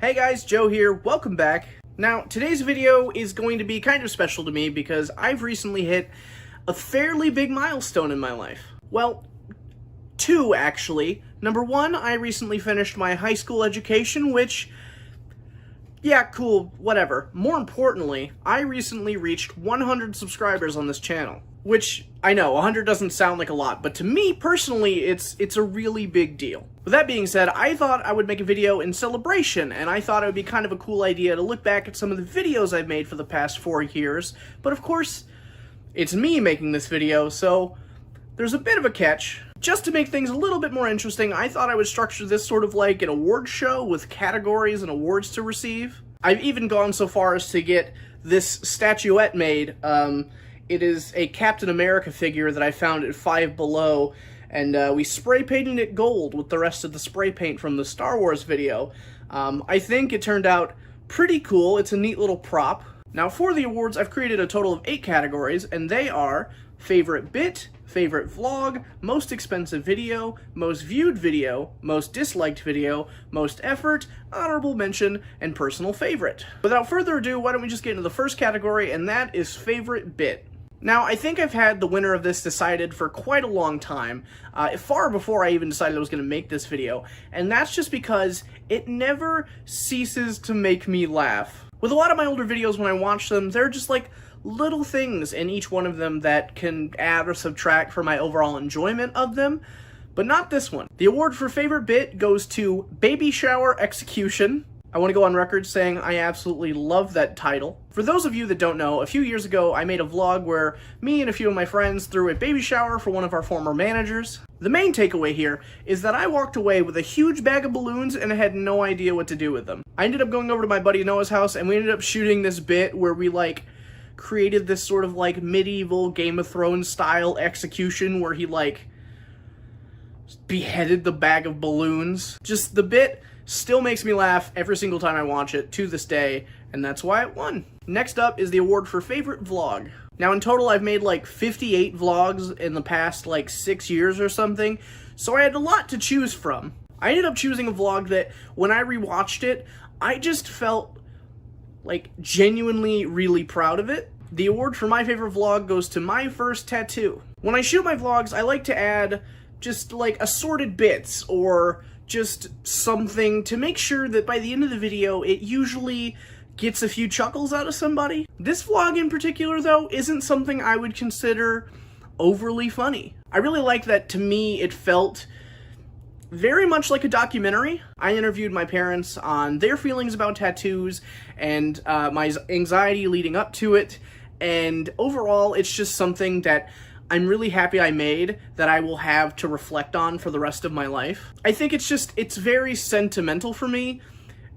Hey guys, Joe here, welcome back. Now, today's video is going to be kind of special to me because I've recently hit a fairly big milestone in my life. Well, two actually. Number one, I recently finished my high school education, which, yeah, cool, whatever. More importantly, I recently reached 100 subscribers on this channel. Which, I know, 100 doesn't sound like a lot, but to me, personally, it's a really big deal. With that being said, I thought I would make a video in celebration, and I thought it would be kind of a cool idea to look back at some of the videos I've made for the past 4 years, but of course, it's me making this video, so there's a bit of a catch. Just to make things a little bit more interesting, I thought I would structure this sort of like an award show with categories and awards to receive. I've even gone so far as to get this statuette made. It is a Captain America figure that I found at Five Below, and we spray painted it gold with the rest of the spray paint from the Star Wars video. I think it turned out pretty cool. It's a neat little prop. Now for the awards, I've created a total of 8 categories, and they are Favorite Bit, Favorite Vlog, Most Expensive Video, Most Viewed Video, Most Disliked Video, Most Effort, Honorable Mention, and Personal Favorite. Without further ado, why don't we just get into the first category, and that is Favorite Bit. Now, I think I've had the winner of this decided for quite a long time, far before I even decided I was going to make this video, and that's just because it never ceases to make me laugh. With a lot of my older videos, when I watch them, they're just like little things in each one of them that can add or subtract for my overall enjoyment of them, but not this one. The award for Favorite Bit goes to Baby Shower Execution. I want to go on record saying I absolutely love that title. For those of you that don't know, a few years ago I made a vlog where me and a few of my friends threw a baby shower for one of our former managers. The main takeaway here is that I walked away with a huge bag of balloons and I had no idea what to do with them. I ended up going over to my buddy Noah's house and we ended up shooting this bit where we created this sort of medieval Game of Thrones style execution where he beheaded the bag of balloons. Just the bit still makes me laugh every single time I watch it to this day, and that's why it won. Next up is the award for Favorite Vlog. Now in total I've made 58 vlogs in the past 6 years or something, so I had a lot to choose from. I ended up choosing a vlog that when I rewatched it, I just felt genuinely really proud of it. The award for my favorite vlog goes to My First Tattoo. When I shoot my vlogs, I like to add just assorted bits or just something to make sure that by the end of the video, it usually gets a few chuckles out of somebody. This vlog in particular, though, isn't something I would consider overly funny. I really like that to me it felt very much like a documentary. I interviewed my parents on their feelings about tattoos and my anxiety leading up to it, and overall it's just something that I'm really happy I made that I will have to reflect on for the rest of my life. I think it's very sentimental for me,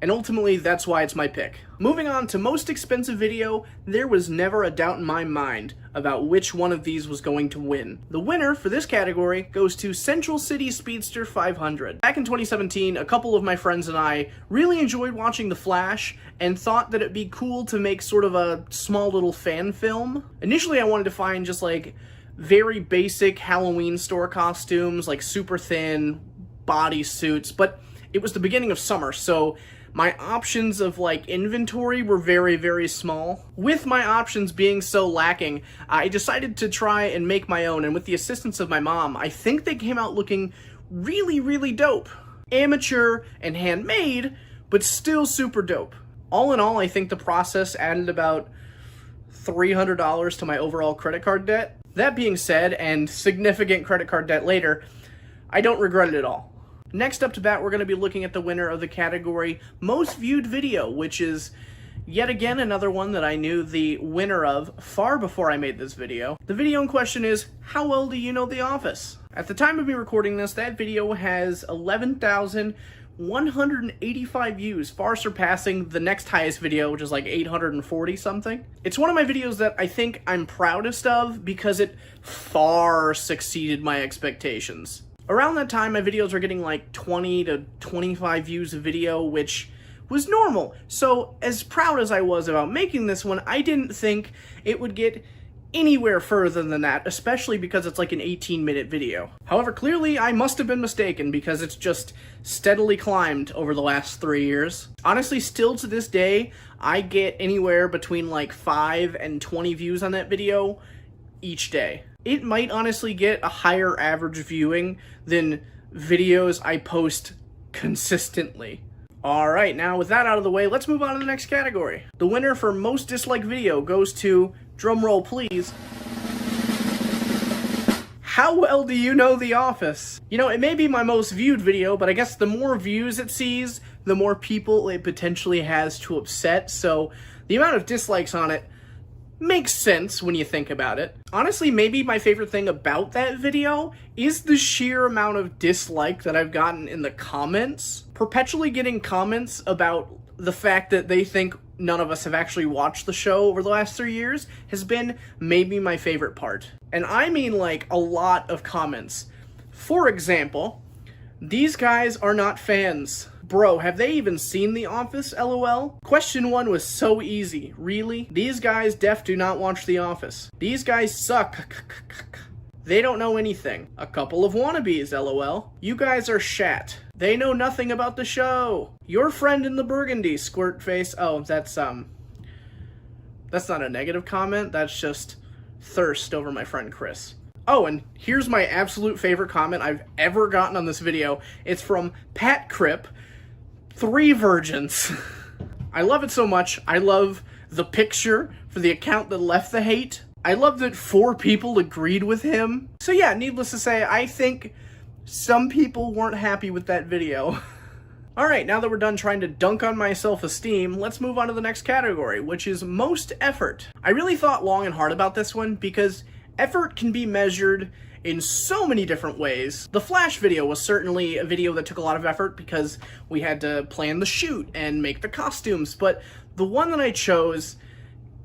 and ultimately that's why it's my pick. Moving on to Most Expensive Video, there was never a doubt in my mind about which one of these was going to win. The winner for this category goes to Central City Speedster 500. Back in 2017, a couple of my friends and I really enjoyed watching The Flash and thought that it'd be cool to make sort of a small little fan film. Initially I wanted to find just very basic Halloween store costumes, super thin bodysuits, but it was the beginning of summer, so my options of inventory were very, very small. With my options being so lacking, I decided to try and make my own, and with the assistance of my mom, I think they came out looking really, really dope. Amateur and handmade, but still super dope. All in all, I think the process added about $300 to my overall credit card debt. That being said, and significant credit card debt later, I don't regret it at all. Next up to bat, we're going to be looking at the winner of the category Most Viewed Video, which is yet again another one that I knew the winner of far before I made this video. The video in question is, How Well Do You Know The Office? At the time of me recording this, that video has 11,185 views, far surpassing the next highest video, which is 840 something. It's one of my videos that I think I'm proudest of because it far succeeded my expectations. Around that time, my videos were getting 20 to 25 views a video, which was normal. So as proud as I was about making this one, I didn't think it would get anywhere further than that, especially because it's like an 18-minute video. However, clearly I must have been mistaken because it's just steadily climbed over the last 3 years. Honestly, still to this day, I get anywhere between like 5 and 20 views on that video each day. It might honestly get a higher average viewing than videos I post consistently. Alright, now with that out of the way, let's move on to the next category. The winner for most disliked video goes to, drumroll please, How Well Do You Know The Office? You know, it may be my most viewed video, but I guess the more views it sees, the more people it potentially has to upset, so the amount of dislikes on it makes sense when you think about it. Honestly, maybe my favorite thing about that video is the sheer amount of dislike that I've gotten in the comments. Perpetually getting comments about the fact that they think none of us have actually watched the show over the last 3 years has been maybe my favorite part. And I mean like a lot of comments. For example, these guys are not fans. Bro, have they even seen The Office, LOL? Question 1 was so easy. Really? These guys def do not watch The Office. These guys suck. They don't know anything. A couple of wannabes, LOL. You guys are shat. They know nothing about the show. Your friend in the burgundy, squirt face. Oh, that's not a negative comment. That's just thirst over my friend Chris. Oh, and here's my absolute favorite comment I've ever gotten on this video. It's from Pat Cripp. 3 virgins. I love it so much. I love the picture for the account that left the hate. I love that 4 people agreed with him. So yeah, needless to say, I think some people weren't happy with that video. Alright, now that we're done trying to dunk on my self-esteem, let's move on to the next category, which is most effort. I really thought long and hard about this one because effort can be measured in so many different ways. The Flash video was certainly a video that took a lot of effort because we had to plan the shoot and make the costumes, but the one that I chose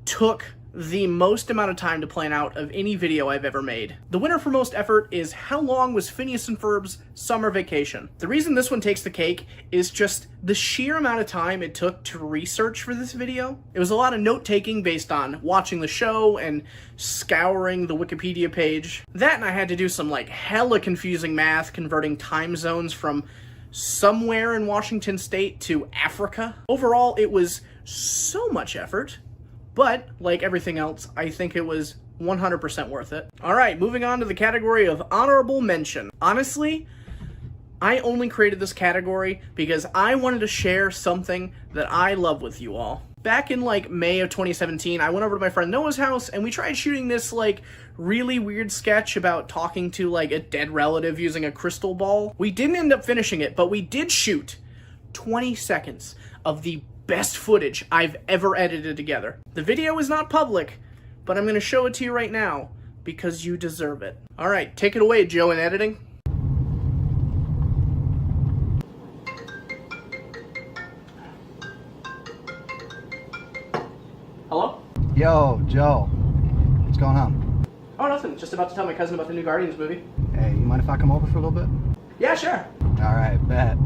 took the most amount of time to plan out of any video I've ever made. The winner for most effort is How Long Was Phineas and Ferb's Summer Vacation? The reason this one takes the cake is just the sheer amount of time it took to research for this video. It was a lot of note-taking based on watching the show and scouring the Wikipedia page. That, and I had to do some like hella confusing math converting time zones from somewhere in Washington State to Africa. Overall, it was so much effort. But, like everything else, I think it was 100% worth it. Alright, moving on to the category of honorable mention. Honestly, I only created this category because I wanted to share something that I love with you all. Back in like May of 2017, I went over to my friend Noah's house and we tried shooting this like really weird sketch about talking to like a dead relative using a crystal ball. We didn't end up finishing it, but we did shoot 20 seconds of the best footage I've ever edited together. The video is not public, but I'm going to show it to you right now because you deserve it. Alright, take it away, Joe, in editing. Hello? Yo, Joe. What's going on? Oh, nothing. Just about to tell my cousin about the new Guardians movie. Hey, you mind if I come over for a little bit? Yeah, sure. Alright, bet.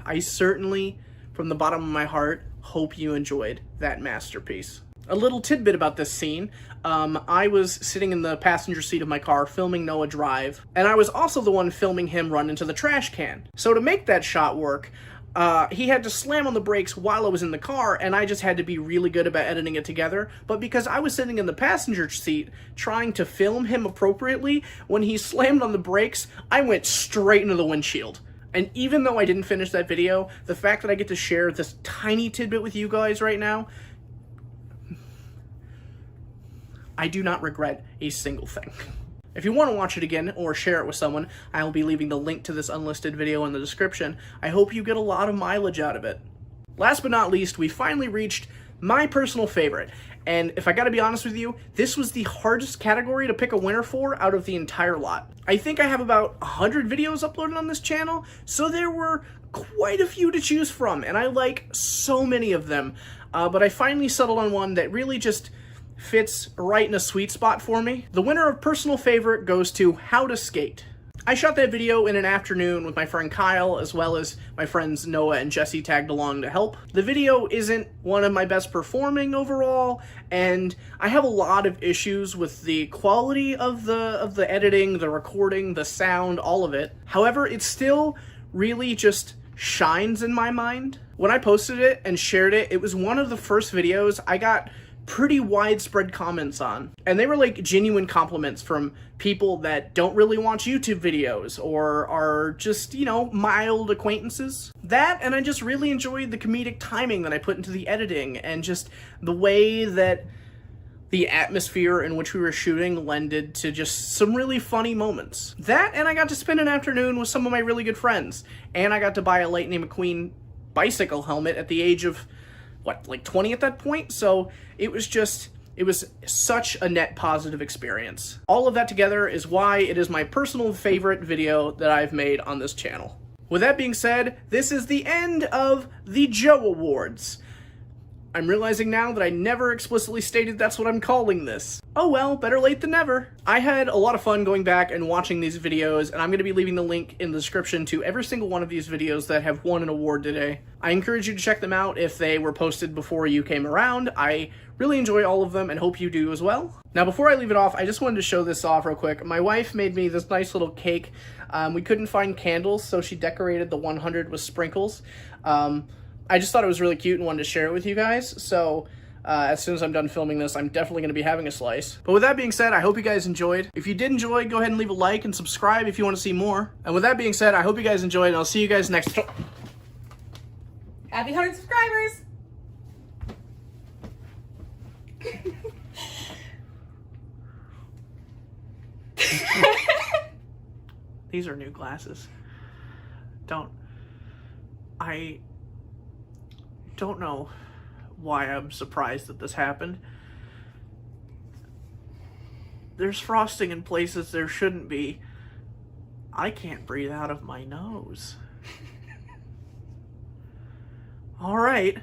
I certainly, from the bottom of my heart, hope you enjoyed that masterpiece. A little tidbit about this scene. I was sitting in the passenger seat of my car filming Noah drive, and I was also the one filming him run into the trash can. So to make that shot work, he had to slam on the brakes while I was in the car, and I just had to be really good about editing it together. But because I was sitting in the passenger seat trying to film him appropriately, when he slammed on the brakes, I went straight into the windshield. And even though I didn't finish that video, the fact that I get to share this tiny tidbit with you guys right now, I do not regret a single thing. If you want to watch it again or share it with someone, I will be leaving the link to this unlisted video in the description. I hope you get a lot of mileage out of it. Last but not least, we finally reached my personal favorite. And if I gotta be honest with you, this was the hardest category to pick a winner for out of the entire lot. I think I have about 100 videos uploaded on this channel, so there were quite a few to choose from, and I like so many of them. But I finally settled on one that really just fits right in a sweet spot for me. The winner of personal favorite goes to How to Skate. I shot that video in an afternoon with my friend Kyle, as well as my friends Noah and Jesse tagged along to help. The video isn't one of my best performing overall, and I have a lot of issues with the quality of the editing, the recording, the sound, all of it. However, it still really just shines in my mind. When I posted it and shared it, it was one of the first videos I got pretty widespread comments on. And they were like genuine compliments from people that don't really watch YouTube videos or are just, you know, mild acquaintances. That, and I just really enjoyed the comedic timing that I put into the editing and just the way that the atmosphere in which we were shooting lended to just some really funny moments. That, and I got to spend an afternoon with some of my really good friends. And I got to buy a Lightning McQueen bicycle helmet at the age of, what, like 20 at that point? So it was such a net positive experience. All of that together is why it is my personal favorite video that I've made on this channel. With that being said, this is the end of the Joe Awards. I'm realizing now that I never explicitly stated that's what I'm calling this. Oh well, better late than never. I had a lot of fun going back and watching these videos, and I'm going to be leaving the link in the description to every single one of these videos that have won an award today. I encourage you to check them out if they were posted before you came around. I really enjoy all of them and hope you do as well. Now before I leave it off, I just wanted to show this off real quick. My wife made me this nice little cake. We couldn't find candles, so she decorated the 100 with sprinkles. I just thought it was really cute and wanted to share it with you guys, so as soon as I'm done filming this, I'm definitely going to be having a slice. But with that being said, I hope you guys enjoyed. If you did enjoy, go ahead and leave a like and subscribe if you want to see more. And with that being said, I hope you guys enjoyed, and I'll see you guys next time. Happy 100 subscribers! These are new glasses. I don't know why I'm surprised that this happened. There's frosting in places there shouldn't be. I can't breathe out of my nose. All right.